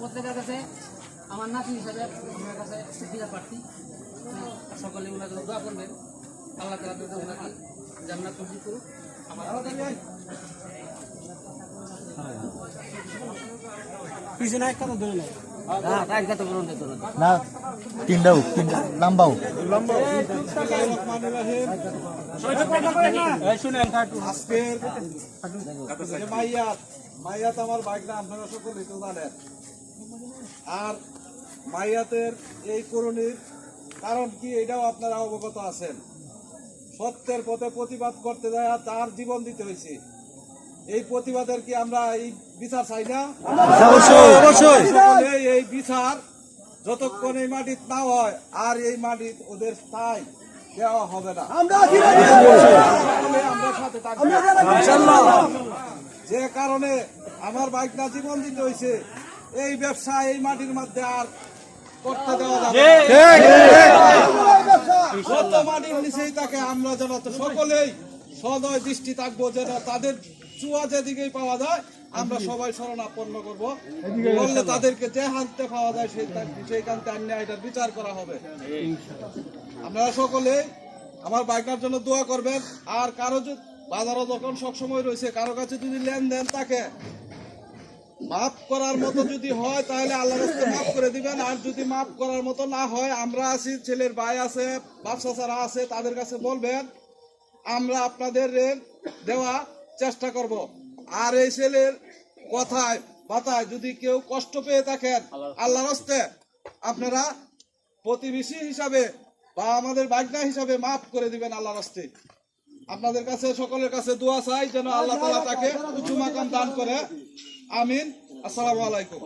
প্রত্যেকের কাছে আমার নাতি হিসাবে আমার কাছে সুবিধা প্রার্থী সকলে ওনাকে দোয়া করবেন আল্লাহ তাআলা তাদের ওনাকে জান্নাত নসিব করুক আমার পিছনে এক কথা ধরে নাও না তিনটাও লম্বাও আজকের মাইয়াত আমার বাইক না আপনারা সকলেই তো জানেন। আর মাইয়াতের এই করণীর কারণ কি এটাও আপনারা অবগত আছেন। সত্যের পথে প্রতিবাদ করতে যায় তার জীবন দিতে হয়েছে। এই প্রতিবাদের কি আমরা এই বিচার চাই না? অবশ্যই এই বিচার যতক্ষণ এই মাটিত না হয় আর এই মাটিত ওদের স্থায়ী দেওয়া হবে না। আমরা সাথে থাকবো যে কারণে আমার বাইক না জীবন দিতে হয়েছে। এই ব্যবসা এই মাটির মধ্যে আর করতে দেওয়া যাবে যত মাটির নিচেই থাকে আমরা যেন সকলেই সদয় দৃষ্টি থাকবো যেন তাদের চুয়া যেদিকেই পাওয়া যায় আমরা সবাই শরণাপন্ন করবো বললে তাদেরকে যে হাতে পাওয়া যায় সেইখানতে আনিয়ে এটার বিচার করা হবে। আপনারা সকলে আমার বাইকার জন্য দোয়া করবেন। আর কারো বাজারও যখন সবসময় রয়েছে কারো কাছে যদি লেনদেন থাকে মাফ করার মতো যদি হয় তাহলে আল্লাহর রাস্তে মাফ করে দিবেন। আর যদি মাফ করার মতো না হয় আমরা আছি, ছেলের ভাই আছে, বাচ্চা ছাড়া আছে, তাদের কাছে বলবেন আমরা আপনাদের ঋণ দেওয়া চেষ্টা করব। আর এই ছেলের কথায় বাতায় যদি কেউ কষ্ট পেয়ে থাকেন আল্লাহর রাস্তে আপনারা প্রতিবেশী হিসাবে বা আমাদের বাগনা হিসাবে মাফ করে দিবেন আল্লাহর রাস্তে। আপনাদের কাছে সকলের কাছে দোয়া চাই যেন আল্লাহ তাআলা তাকে উঁচু মাকাম দান করে। আমিন। আসসালামু আলাইকুম।